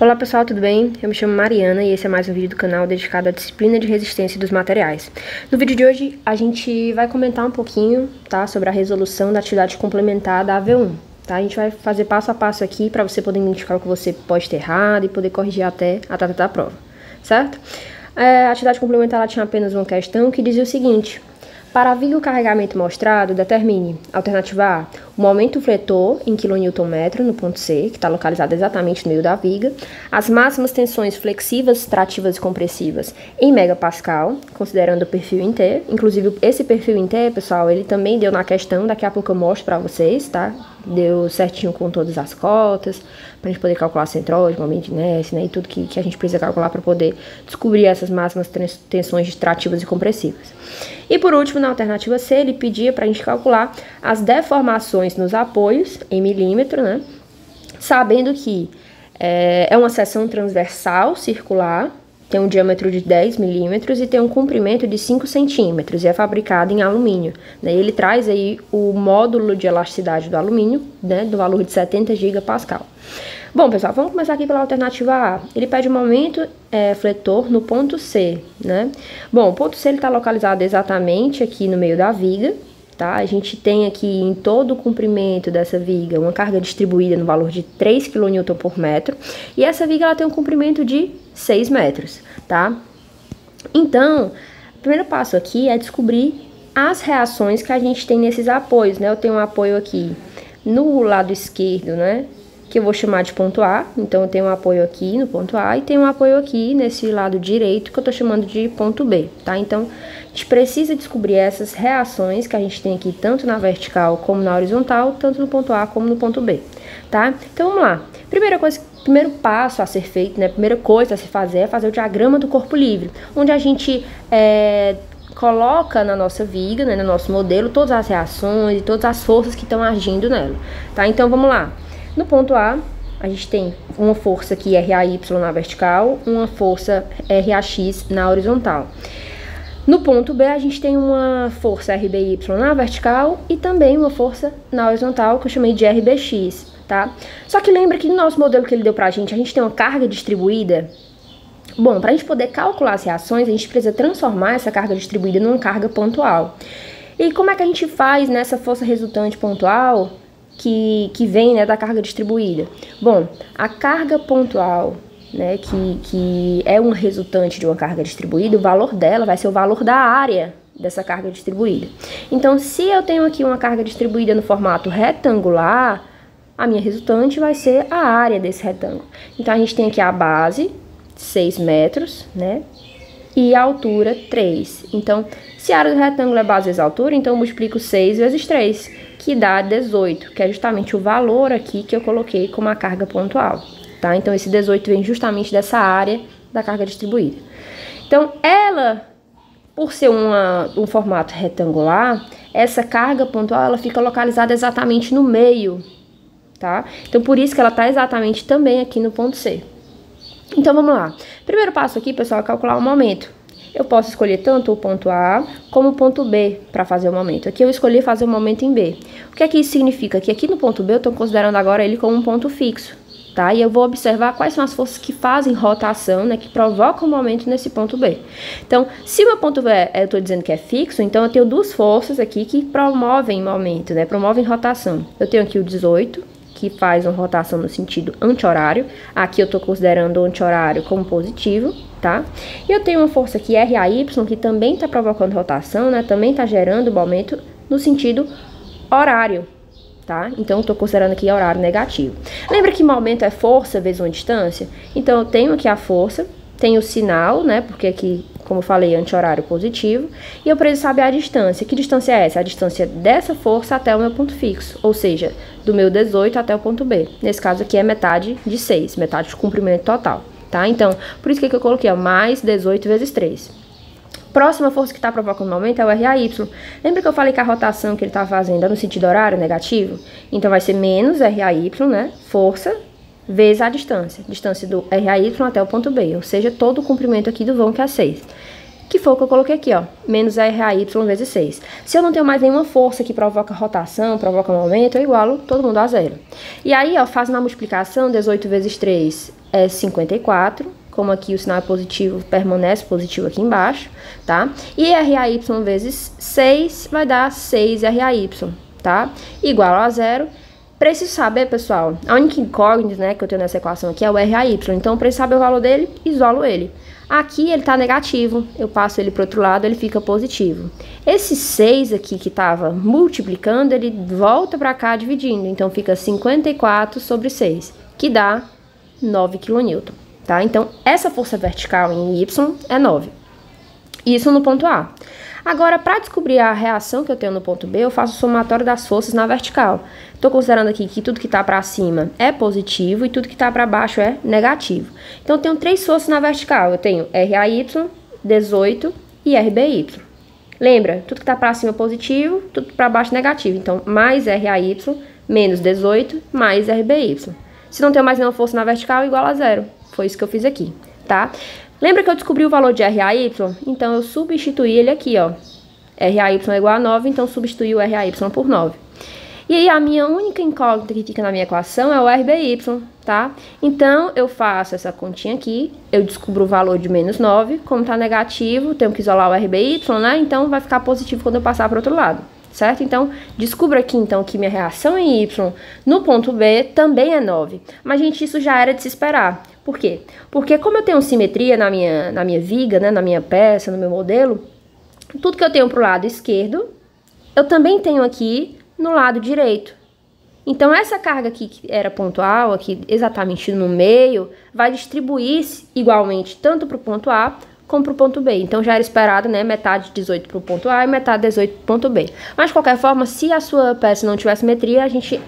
Olá pessoal, tudo bem? Eu me chamo Mariana e esse é mais um vídeo do canal dedicado à disciplina de resistência dos materiais. No vídeo de hoje a gente vai comentar um pouquinho, tá, sobre a resolução da atividade complementar da AV1. Tá? A gente vai fazer passo a passo aqui para você poder identificar o que você pode ter errado e poder corrigir até a data da prova, certo? A atividade complementar ela tinha apenas uma questão que dizia o seguinte: para a viga o carregamento mostrado, determine, alternativa A, o momento fletor em kNm no ponto C, que está localizado exatamente no meio da viga, as máximas tensões flexivas, trativas e compressivas em megapascal, considerando o perfil em T. Inclusive, esse perfil em T, pessoal, ele também deu na questão, daqui a pouco eu mostro para vocês, tá? Deu certinho com todas as cotas, para a gente poder calcular centroide, momento de inércia, né? E tudo que a gente precisa calcular para poder descobrir essas máximas tensões trativas e compressivas. E por último, na alternativa C, ele pedia para a gente calcular as deformações nos apoios em milímetro, né? Sabendo que é uma seção transversal circular, tem um diâmetro de 10 milímetros e tem um comprimento de 5 centímetros e é fabricado em alumínio, né? Ele traz aí o módulo de elasticidade do alumínio, né, do valor de 70 gigapascal. Bom, pessoal, vamos começar aqui pela alternativa A. Ele pede o momento fletor no ponto C, né? Bom, o ponto C está localizado exatamente aqui no meio da viga, tá? A gente tem aqui em todo o comprimento dessa viga uma carga distribuída no valor de 3 kN por metro. E essa viga ela tem um comprimento de 6 metros, tá? Então, o primeiro passo aqui é descobrir as reações que a gente tem nesses apoios, né? Eu tenho um apoio aqui no lado esquerdo, né, que eu vou chamar de ponto A. Então, eu tenho um apoio aqui no ponto A e tenho um apoio aqui nesse lado direito que eu tô chamando de ponto B, tá? Então, a gente precisa descobrir essas reações que a gente tem aqui, tanto na vertical como na horizontal, tanto no ponto A como no ponto B, tá? Então, vamos lá. Primeiro passo a ser feito, né, primeira coisa a se fazer é fazer o diagrama do corpo livre, onde a gente coloca na nossa viga, né, no nosso modelo, todas as reações e todas as forças que estão agindo nela, tá? Então, vamos lá. No ponto A, a gente tem uma força aqui RAY na vertical, uma força RAX na horizontal. No ponto B, a gente tem uma força RBY na vertical e também uma força na horizontal, que eu chamei de RBX, tá? Só que lembra que no nosso modelo que ele deu pra gente, a gente tem uma carga distribuída. Bom, para a gente poder calcular as reações, a gente precisa transformar essa carga distribuída numa carga pontual. E como é que a gente faz nessa força resultante pontual que vem, né, da carga distribuída? Bom, a carga pontual, né, que é um resultante de uma carga distribuída, o valor dela vai ser o valor da área dessa carga distribuída. Então, se eu tenho aqui uma carga distribuída no formato retangular, a minha resultante vai ser a área desse retângulo. Então, a gente tem aqui a base, 6 metros, né, e a altura, 3. Então, se a área do retângulo é base vezes a altura, então eu multiplico 6 vezes 3, que dá 18, que é justamente o valor aqui que eu coloquei como a carga pontual, tá? Então, esse 18 vem justamente dessa área da carga distribuída. Então, ela, por ser um formato retangular, essa carga pontual, ela fica localizada exatamente no meio, tá? Então, por isso que ela tá exatamente também aqui no ponto C. Então, vamos lá. Primeiro passo aqui, pessoal, é calcular o momento. Eu posso escolher tanto o ponto A como o ponto B para fazer o momento. Aqui eu escolhi fazer o momento em B. O que é que isso significa? Que aqui no ponto B eu estou considerando agora ele como um ponto fixo, tá? E eu vou observar quais são as forças que fazem rotação, né, que provocam o momento nesse ponto B. Então, se o meu ponto B eu estou dizendo que é fixo, então eu tenho duas forças aqui que promovem momento, né, promovem rotação. Eu tenho aqui o 18, que faz uma rotação no sentido anti-horário. Aqui eu estou considerando o anti-horário como positivo, tá? E eu tenho uma força aqui, RAY, que também está provocando rotação, né? Também está gerando momento no sentido horário, tá? Então, eu estou considerando aqui horário negativo. Lembra que momento é força vezes uma distância? Então, eu tenho aqui a força, tenho o sinal, né? Porque aqui, como eu falei, anti-horário positivo. E eu preciso saber a distância. Que distância é essa? A distância dessa força até o meu ponto fixo. Ou seja, do meu 18 até o ponto B. Nesse caso aqui é metade de 6, metade do comprimento total, tá? Então, por isso que eu coloquei, ó, mais 18 vezes 3. Próxima força que está provocando o momento é o RAY. Lembra que eu falei que a rotação que ele está fazendo é no sentido horário negativo? Então, vai ser menos RAY, né? Força vezes a distância do RAY até o ponto B, ou seja, todo o comprimento aqui do vão, que é 6. que foi o que eu coloquei aqui, ó, menos RAY vezes 6. Se eu não tenho mais nenhuma força que provoca rotação, provoca momento, eu igualo todo mundo a zero. E aí, ó, fazendo a multiplicação, 18 vezes 3 é 54, como aqui o sinal é positivo, permanece positivo aqui embaixo, tá? E RAY vezes 6 vai dar 6RAY, tá? Igual a zero. Preciso saber, pessoal, a única incógnita, né, que eu tenho nessa equação aqui é o RAY. Então, para saber o valor dele, isolo ele. Aqui ele está negativo, eu passo ele para o outro lado, ele fica positivo. Esse 6 aqui que estava multiplicando, ele volta para cá dividindo. Então, fica 54 sobre 6, que dá 9 kN, tá? Então, essa força vertical em Y é 9. Isso no ponto A. Agora, para descobrir a reação que eu tenho no ponto B, eu faço o somatório das forças na vertical. Estou considerando aqui que tudo que está para cima é positivo e tudo que está para baixo é negativo. Então, eu tenho 3 forças na vertical. Eu tenho RAY, 18 e RBY. Lembra? Tudo que está para cima é positivo, tudo para baixo é negativo. Então, mais RAY menos 18 mais RBY. Se não tenho mais nenhuma força na vertical, igual a zero. Foi isso que eu fiz aqui, tá? Lembra que eu descobri o valor de RAY? Então, eu substituí ele aqui, ó. RAY é igual a 9, então substituí o RAY por 9. E aí, a minha única incógnita que fica na minha equação é o RBY, tá? Então, eu faço essa continha aqui, eu descubro o valor de menos 9, como tá negativo, tenho que isolar o RBY, né? Então, vai ficar positivo quando eu passar para o outro lado, certo? Então, descubro aqui, então, que minha reação em Y no ponto B também é 9. Mas, gente, isso já era de se esperar. Por quê? Porque como eu tenho simetria na minha viga, né, na minha peça, no meu modelo, tudo que eu tenho pro lado esquerdo, eu também tenho aqui no lado direito. Então, essa carga aqui, que era pontual, aqui exatamente no meio, vai distribuir-se igualmente tanto para o ponto A como para o ponto B. Então, já era esperado, né, metade 18 para o ponto A e metade 18 para o ponto B. Mas, de qualquer forma, se a sua peça não tiver simetria, a gente,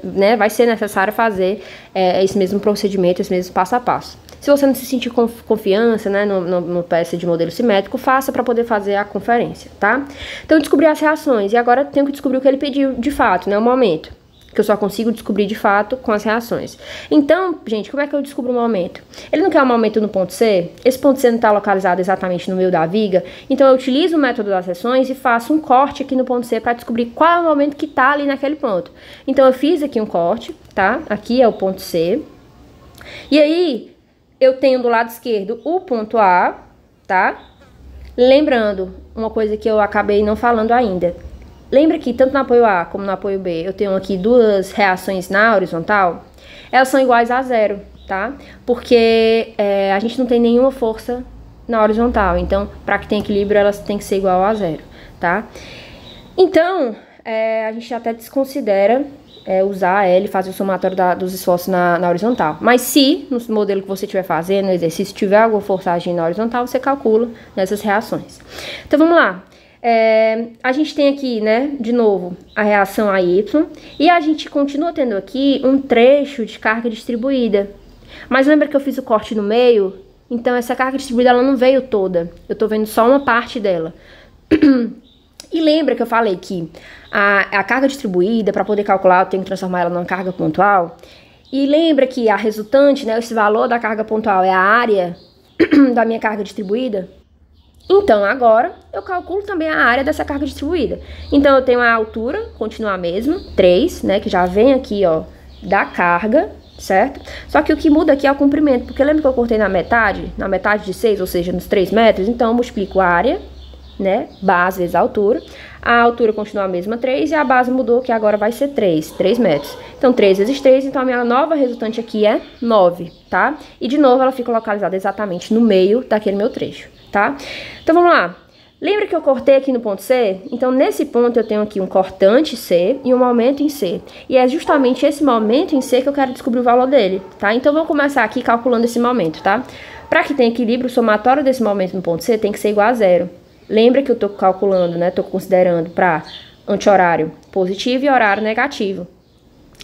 né, vai ser necessário fazer esse mesmo procedimento, esse mesmo passo a passo. Se você não se sentir confiança, né, no peça de modelo simétrico, faça para poder fazer a conferência, tá? Então, eu descobri as reações e agora tenho que descobrir o que ele pediu de fato, né, o momento. Que eu só consigo descobrir de fato com as reações. Então, gente, como é que eu descubro o momento? Ele não quer um momento no ponto C? Esse ponto C não está localizado exatamente no meio da viga? Então, eu utilizo o método das seções e faço um corte aqui no ponto C para descobrir qual é o momento que está ali naquele ponto. Então, eu fiz aqui um corte, tá? Aqui é o ponto C. E aí, eu tenho do lado esquerdo o ponto A, tá? Lembrando, uma coisa que eu acabei não falando ainda. Lembra que tanto no apoio A como no apoio B eu tenho aqui duas reações na horizontal? Elas são iguais a zero, tá? Porque a gente não tem nenhuma força na horizontal. Então, para que tenha equilíbrio, elas têm que ser igual a zero, tá? Então, a gente até desconsidera usar L e fazer o somatório dos esforços na horizontal. Mas se, no modelo que você estiver fazendo, no exercício, tiver alguma força agindo na horizontal, você calcula nessas reações. Então, vamos lá. A gente tem aqui, né, de novo, a reação AY, e a gente continua tendo aqui um trecho de carga distribuída. Mas lembra que eu fiz o corte no meio? Então, essa carga distribuída, ela não veio toda. Eu tô vendo só uma parte dela. E lembra que eu falei que a carga distribuída, para poder calcular, eu tenho que transformar ela numa carga pontual. E lembra que a resultante, né, esse valor da carga pontual é a área da minha carga distribuída? Então, agora, eu calculo também a área dessa carga distribuída. Então, eu tenho a altura, continua a mesma, 3, né, que já vem aqui, ó, da carga, certo? Só que o que muda aqui é o comprimento, porque lembra que eu cortei na metade de 6, ou seja, nos 3 metros? Então, eu multiplico a área, né, base vezes a altura continua a mesma, 3, e a base mudou, que agora vai ser 3 metros. Então, 3 vezes 3, então a minha nova resultante aqui é 9, tá? E, de novo, ela fica localizada exatamente no meio daquele meu trecho, tá? Então, vamos lá. Lembra que eu cortei aqui no ponto C? Então, nesse ponto, eu tenho aqui um cortante C e um momento em C. E é justamente esse momento em C que eu quero descobrir o valor dele, tá? Então, vamos começar aqui calculando esse momento, tá? Para que tenha equilíbrio, o somatório desse momento no ponto C tem que ser igual a zero. Lembra que eu tô calculando, né? Tô considerando para anti-horário positivo e horário negativo.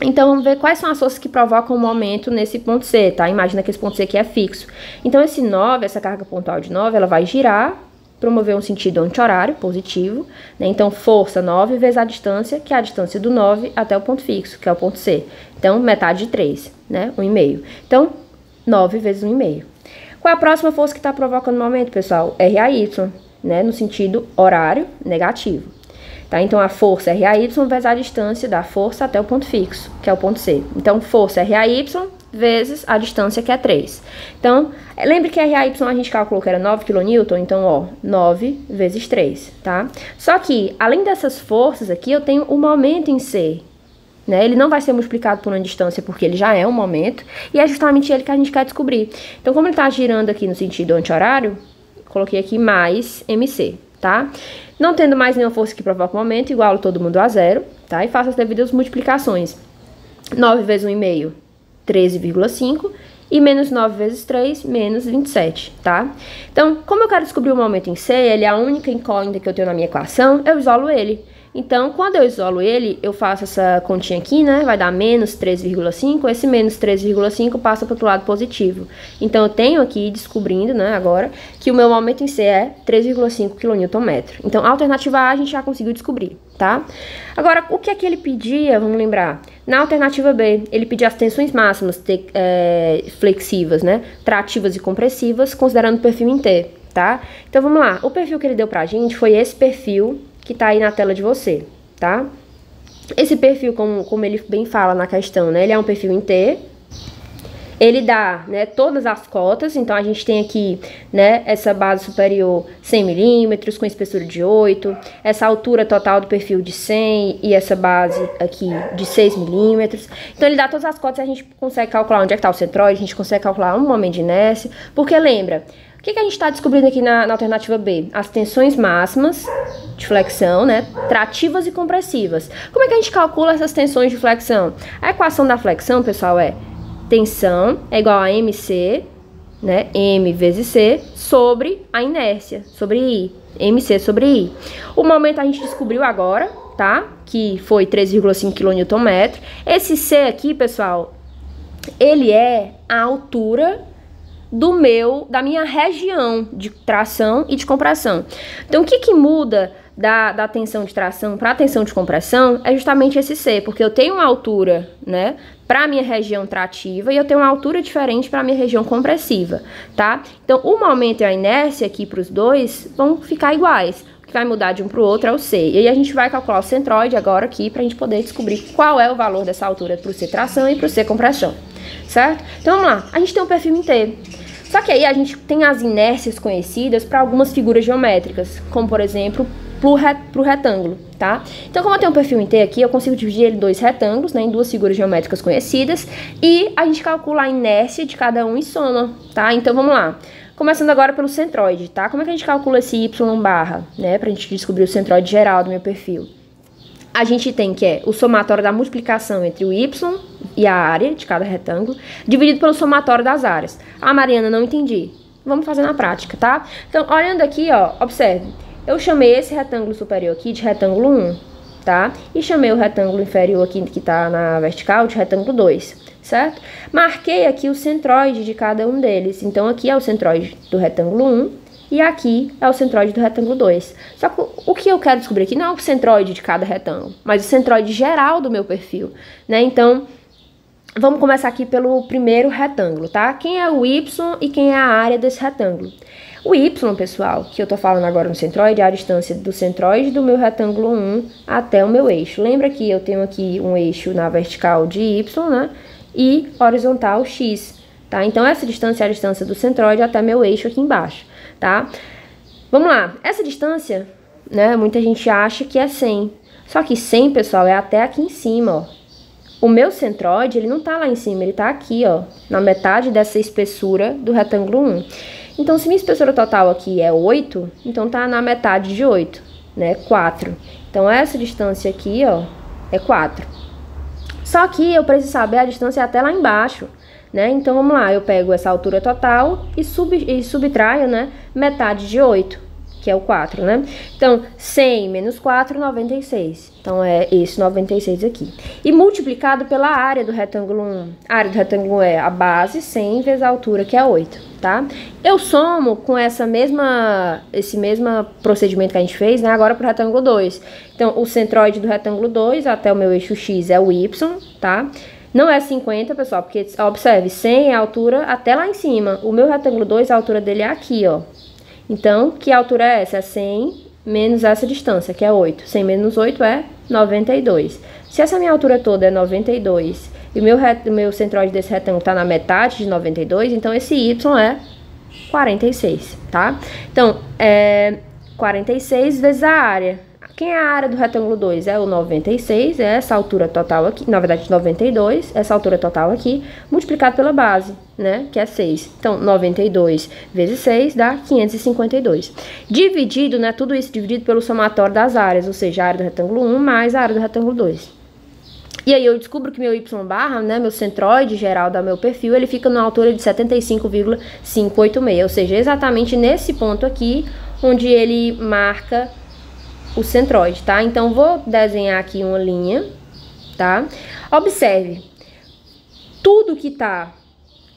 Então, vamos ver quais são as forças que provocam o momento nesse ponto C, tá? Imagina que esse ponto C aqui é fixo. Então, esse 9, essa carga pontual de 9, ela vai girar, promover um sentido anti-horário positivo, né? Então, força 9 vezes a distância, que é a distância do 9 até o ponto fixo, que é o ponto C. Então, metade de 3, né? 1,5. Então, 9 vezes 1,5. Qual é a próxima força que está provocando o momento, pessoal? RAY, né? No sentido horário negativo. Tá? Então, a força RAY vezes a distância da força até o ponto fixo, que é o ponto C. Então, força RAY vezes a distância, que é 3. Então, lembre que RAY a gente calculou que era 9 kN, então, ó, 9 vezes 3, tá? Só que, além dessas forças aqui, eu tenho o momento em C, né? Ele não vai ser multiplicado por uma distância, porque ele já é um momento, e é justamente ele que a gente quer descobrir. Então, como ele tá girando aqui no sentido anti-horário, coloquei aqui mais MC, tá? Não tendo mais nenhuma força que provoca o momento, igualo todo mundo a zero, tá? E faço as devidas multiplicações. 9 vezes 1,5, 13,5. E menos 9 vezes 3, menos 27, tá? Então, como eu quero descobrir o momento em C, ele é a única incógnita que eu tenho na minha equação, eu isolo ele. Então, quando eu isolo ele, eu faço essa continha aqui, né? Vai dar menos 3,5. Esse menos 3,5 passa para o outro lado positivo. Então, eu tenho aqui, descobrindo, né, agora, que o meu momento em C é 3,5 kN. Então, a alternativa A a gente já conseguiu descobrir, tá? Agora, o que é que ele pedia? Vamos lembrar. Na alternativa B, ele pedia as tensões máximas flexivas, né? Trativas e compressivas, considerando o perfil em T, tá? Então, vamos lá. O perfil que ele deu pra gente foi esse perfil que tá aí na tela de você, tá? Esse perfil, como ele bem fala na questão, né? Ele é um perfil em T. Ele dá, né, todas as cotas, então a gente tem aqui, né, essa base superior 100 milímetros com espessura de 8, essa altura total do perfil de 100 e essa base aqui de 6 milímetros. Então ele dá todas as cotas e a gente consegue calcular onde é que tá o centroide, a gente consegue calcular um momento de inércia, porque lembra, o que a gente está descobrindo aqui na alternativa B? As tensões máximas de flexão, né, trativas e compressivas. Como é que a gente calcula essas tensões de flexão? A equação da flexão, pessoal, é tensão é igual a MC, né, M vezes C, sobre a inércia, sobre I, MC sobre I. O momento a gente descobriu agora, tá, que foi 3,5 kN. Esse C aqui, pessoal, ele é a altura da minha região de tração e de compressão. Então, o que que muda da tensão de tração para a tensão de compressão é justamente esse C, porque eu tenho uma altura, né, para a minha região trativa e eu tenho uma altura diferente para a minha região compressiva, tá? Então, o momento e a inércia aqui para os dois vão ficar iguais. O que vai mudar de um para o outro é o C. E aí a gente vai calcular o centroide agora aqui para a gente poder descobrir qual é o valor dessa altura para o C tração e para o C compressão, certo? Então, vamos lá. A gente tem um perfil em T. Só que aí a gente tem as inércias conhecidas para algumas figuras geométricas, como, por exemplo, pro retângulo, tá? Então, como eu tenho um perfil em T aqui, eu consigo dividir ele em dois retângulos, né, em duas figuras geométricas conhecidas, e a gente calcula a inércia de cada um e soma, tá? Então, vamos lá. Começando agora pelo centroide, tá? Como é que a gente calcula esse y barra, né, pra gente descobrir o centroide geral do meu perfil? A gente tem que é o somatório da multiplicação entre o y e a área de cada retângulo, dividido pelo somatório das áreas. Ah, Mariana, não entendi. Vamos fazer na prática, tá? Então, olhando aqui, ó, observe. Eu chamei esse retângulo superior aqui de retângulo 1, tá? E chamei o retângulo inferior aqui, que tá na vertical, de retângulo 2, certo? Marquei aqui o centroide de cada um deles. Então, aqui é o centroide do retângulo 1 e aqui é o centroide do retângulo 2. Só que o que eu quero descobrir aqui não é o centroide de cada retângulo, mas o centroide geral do meu perfil, né? Então, vamos começar aqui pelo primeiro retângulo, tá? Quem é o y e quem é a área desse retângulo? O y, pessoal, que eu tô falando agora no centroide, é a distância do centroide do meu retângulo 1 até o meu eixo. Lembra que eu tenho aqui um eixo na vertical de y, né? E horizontal x, tá? Então, essa distância é a distância do centroide até meu eixo aqui embaixo, tá? Vamos lá. Essa distância, né? Muita gente acha que é 100. Só que 100, pessoal, é até aqui em cima, ó. O meu centroide, ele não tá lá em cima, ele tá aqui, ó, na metade dessa espessura do retângulo 1. Então, se minha espessura total aqui é 8, então tá na metade de 8, né? 4. Então, essa distância aqui, ó, é 4. Só que eu preciso saber a distância até lá embaixo, né? Então, vamos lá, eu pego essa altura total e subtraio, né, metade de 8, que é o 4, né? Então, 100 menos 4, 96. Então, é esse 96 aqui. E multiplicado pela área do retângulo 1. A área do retângulo 1 é a base 100 vezes a altura, que é 8, tá? Eu somo com esse mesmo procedimento que a gente fez, né? Agora pro retângulo 2. Então, o centroide do retângulo 2 até o meu eixo x é o y, tá? Não é 50, pessoal, porque, observe, 100 é a altura até lá em cima. O meu retângulo 2, a altura dele é aqui, ó. Então, que altura é essa? É 100 menos essa distância, que é 8. 100 menos 8 é 92. Se essa minha altura toda é 92 e o meu centroide desse retângulo está na metade de 92, então esse y é 46, tá? Então, 46 vezes a área. Quem é a área do retângulo 2? É o 96, é essa altura total aqui, na verdade 92, essa altura total aqui, multiplicado pela base, né, que é 6. Então, 92 vezes 6 dá 552. Dividido, né, tudo isso dividido pelo somatório das áreas, ou seja, a área do retângulo 1 mais a área do retângulo 2. E aí eu descubro que meu y barra, né, meu centroide geral do meu perfil, ele fica na altura de 75,586, ou seja, exatamente nesse ponto aqui, onde ele marca o centroide, tá? Então, vou desenhar aqui uma linha, tá? Observe, tudo que tá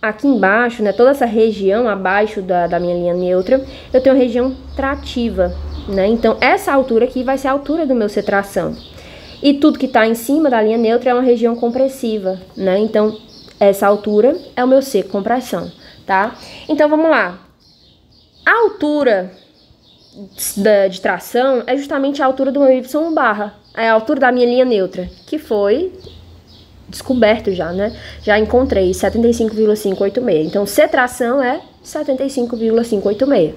aqui embaixo, né? Toda essa região abaixo da minha linha neutra, eu tenho região trativa, né? Então, essa altura aqui vai ser a altura do meu C-tração. E tudo que tá em cima da linha neutra é uma região compressiva, né? Então, essa altura é o meu C, compressão, tá? Então, vamos lá. A altura de tração é justamente a altura do meu y barra, é a altura da minha linha neutra, que foi descoberto já, né? Já encontrei 75,586. Então, C tração é 75,586.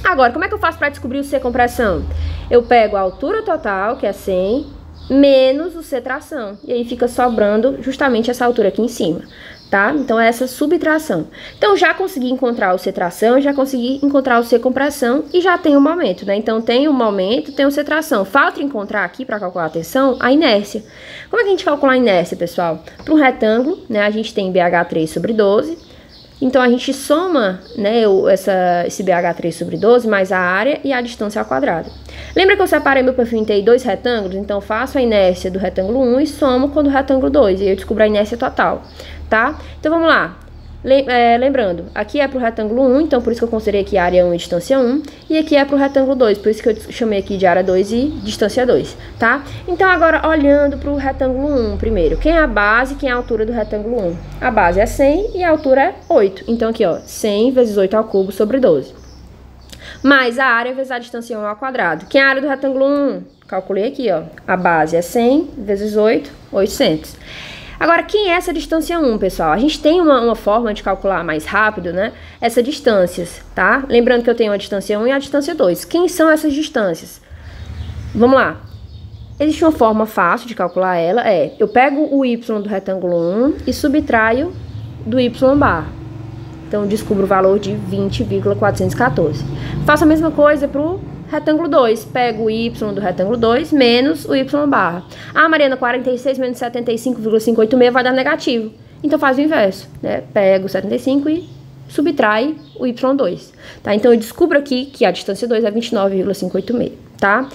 Agora, como é que eu faço para descobrir o C compressão? Eu pego a altura total, que é 100, menos o C tração, e aí fica sobrando justamente essa altura aqui em cima, tá? Então, é essa subtração. Então, já consegui encontrar o C tração, já consegui encontrar o C compressão e já tem o momento, né? Então, tem o momento, tem o C tração. Falta encontrar aqui, para calcular a tensão, a inércia. Como é que a gente calcula a inércia, pessoal? Para um retângulo, né, a gente tem BH3 sobre 12. Então, a gente soma, né, esse BH3 sobre 12 mais a área e a distância ao quadrado. Lembra que eu separei meu perfil em dois retângulos? Então, faço a inércia do retângulo 1 e somo com o do retângulo 2. E eu descubro a inércia total, tá? Então, vamos lá. Lembrando, aqui é para o retângulo 1, então por isso que eu considerei aqui área 1 e distância 1. E aqui é para o retângulo 2, por isso que eu chamei aqui de área 2 e distância 2, tá? Então, agora, olhando para o retângulo 1 primeiro. Quem é a base, quem é a altura do retângulo 1? A base é 100 e a altura é 8. Então, aqui, ó, 100 vezes 8 ao cubo sobre 12. Mais a área vezes a distância 1 ao quadrado. Quem é a área do retângulo 1? Calculei aqui, ó. A base é 100 vezes 8, 800. Agora, quem é essa distância 1, pessoal? A gente tem uma forma de calcular mais rápido, né? Essas distâncias, tá? Lembrando que eu tenho a distância 1 e a distância 2. Quem são essas distâncias? Vamos lá. Existe uma forma fácil de calcular ela, eu pego o y do retângulo 1 e subtraio do y barra. Então, descubro o valor de 20,414. Faço a mesma coisa para o retângulo 2, pego o y do retângulo 2 menos o y barra. Ah, Mariana, 46 menos 75,586 vai dar negativo. Então, faz o inverso, né? Pego 75 e subtrai o y2, tá? Então, eu descubro aqui que a distância 2 é 29,586, tá?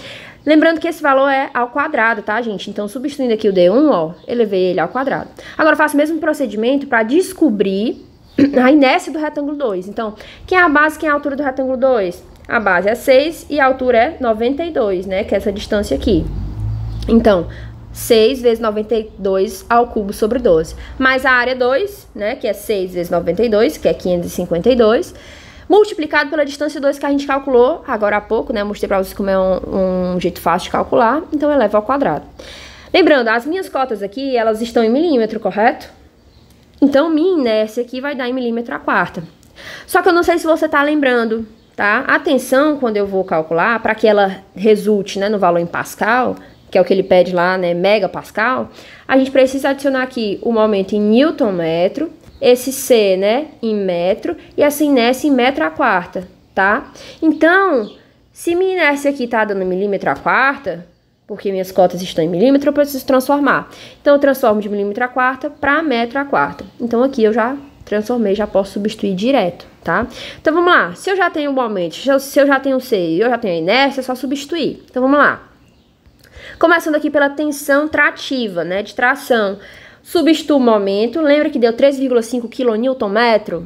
Lembrando que esse valor é ao quadrado, tá, gente? Então, substituindo aqui o D1, ó, elevei ele ao quadrado. Agora, eu faço o mesmo procedimento para descobrir a inércia do retângulo 2. Então, quem é a base, quem é a altura do retângulo 2? A base é 6 e a altura é 92, né? Que é essa distância aqui. Então, 6 vezes 92 ao cubo sobre 12. Mais a área 2, né? Que é 6 vezes 92, que é 552. Multiplicado pela distância 2 que a gente calculou agora há pouco, né? Mostrei pra vocês como é um jeito fácil de calcular. Então, eu elevo ao quadrado. Lembrando, as minhas cotas aqui, elas estão em milímetro, correto? Então, minha inércia aqui vai dar em milímetro a quarta. Só que eu não sei se você tá lembrando, tá? Atenção quando eu vou calcular, para que ela resulte, né, no valor em Pascal, que é o que ele pede lá, né, megapascal, a gente precisa adicionar aqui o momento em Newton-metro, esse C, né, em metro, e essa inércia em metro a quarta, tá? Então, se minha inércia aqui tá dando milímetro a quarta, porque minhas cotas estão em milímetro, eu preciso transformar. Então, eu transformo de milímetro a quarta para metro a quarta. Então, aqui eu já transformei, já posso substituir direto, tá? Então, vamos lá. Se eu já tenho o momento, se eu já tenho o C e eu já tenho a inércia, é só substituir. Então, vamos lá. Começando aqui pela tensão trativa, né, de tração. Substituo o momento. Lembra que deu 3,5 kNm?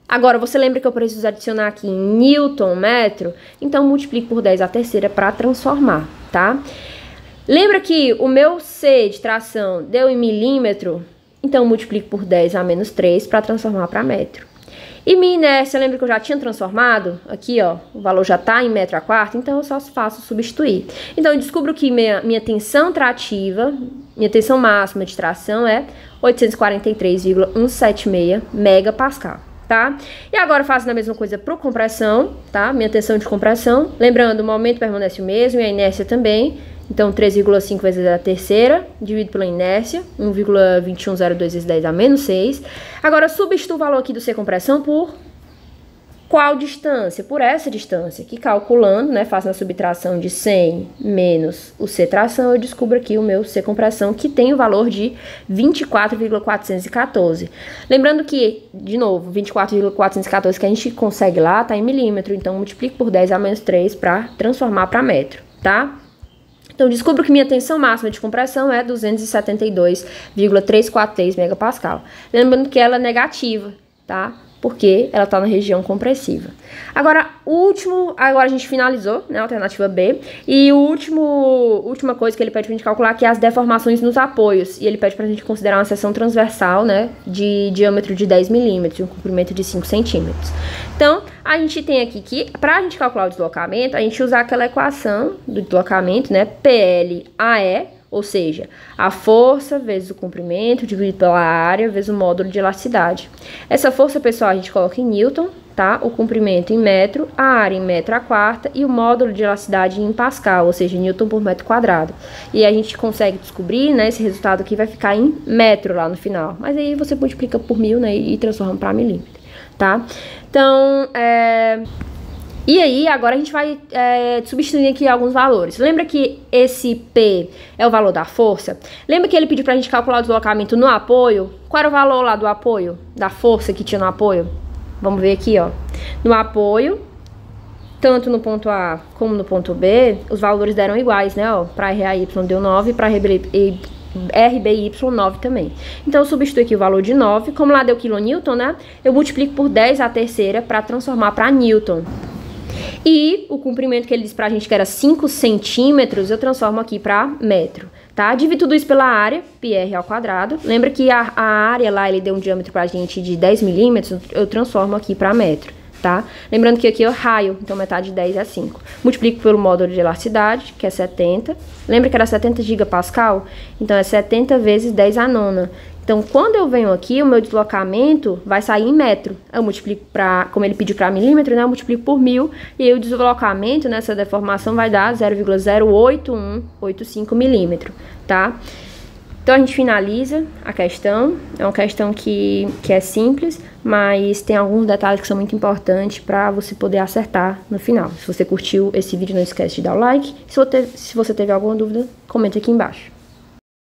Agora, você lembra que eu preciso adicionar aqui em Newton-metro? Então, multiplico por 10 a terceira para transformar, tá? Lembra que o meu C de tração deu em milímetro? então eu multiplico por 10 a menos 3 para transformar para metro. E minha inércia, lembra que eu já tinha transformado? Aqui, ó, o valor já tá em metro a quarta, então eu só faço substituir. Então eu descubro que minha tensão trativa, minha tensão máxima de tração é 843,176 megapascal, tá? E agora eu faço a mesma coisa para compressão, tá? Minha tensão de compressão, lembrando, o momento permanece o mesmo e a inércia também. Então, 3,5 vezes a terceira, dividido pela inércia, 1,2102 vezes 10 a menos 6. Agora, eu substituo o valor aqui do C compressão por qual distância? Por essa distância, que calculando, né, faço a subtração de 100 menos o C tração, eu descubro aqui o meu C compressão, que tem o valor de 24,414. Lembrando que, de novo, 24,414 que a gente consegue lá, tá em milímetro, então multiplico por 10 a menos 3 para transformar para metro, tá? Então, descubro que minha tensão máxima de compressão é 272,343 megapascal. Lembrando que ela é negativa, tá? Porque ela está na região compressiva. Agora, agora a gente finalizou, né, a alternativa B. E última coisa que ele pede pra gente calcular que é as deformações nos apoios. E ele pede pra gente considerar uma seção transversal, né, de diâmetro de 10 milímetros e um comprimento de 5 centímetros. Então, a gente tem aqui que, pra gente calcular o deslocamento, a gente usa aquela equação do deslocamento, né, PLAE, ou seja, a força vezes o comprimento dividido pela área vezes o módulo de elasticidade. Essa força, pessoal, a gente coloca em Newton, tá? O comprimento em metro, a área em metro a quarta e o módulo de elasticidade em Pascal, ou seja, Newton por metro quadrado. E a gente consegue descobrir, né, esse resultado aqui vai ficar em metro lá no final. Mas aí você multiplica por 1000, né, e transforma para milímetro, tá? Então, e aí, agora a gente vai substituir aqui alguns valores. Lembra que esse P é o valor da força? Lembra que ele pediu pra gente calcular o deslocamento no apoio? Qual era o valor lá do apoio? Da força que tinha no apoio? Vamos ver aqui, ó. No apoio, tanto no ponto A como no ponto B, os valores deram iguais, né? Ó, pra RAY deu 9 e pra RBY 9 também. Então, eu substituo aqui o valor de 9. Como lá deu quilonewton, né? Eu multiplico por 10 a terceira pra transformar pra newton. E o comprimento que ele disse pra gente que era 5 centímetros, eu transformo aqui pra metro, tá? Divido tudo isso pela área, πr ao quadrado. Lembra que a área lá, ele deu um diâmetro pra gente de 10 milímetros, eu transformo aqui pra metro, tá? Lembrando que aqui é o raio, então metade de 10 é 5. Multiplico pelo módulo de elasticidade, que é 70. Lembra que era 70 gigapascal? Então, é 70 vezes 10 a nona. Então, quando eu venho aqui, o meu deslocamento vai sair em metro. Eu multiplico como ele pediu para milímetro, né? Eu multiplico por 1000 e aí o deslocamento nessa deformação vai dar 0,08185 milímetro, tá? Então, a gente finaliza a questão. É uma questão que é simples, mas tem alguns detalhes que são muito importantes para você poder acertar no final. Se você curtiu esse vídeo, não esquece de dar o like. Se você teve alguma dúvida, comenta aqui embaixo.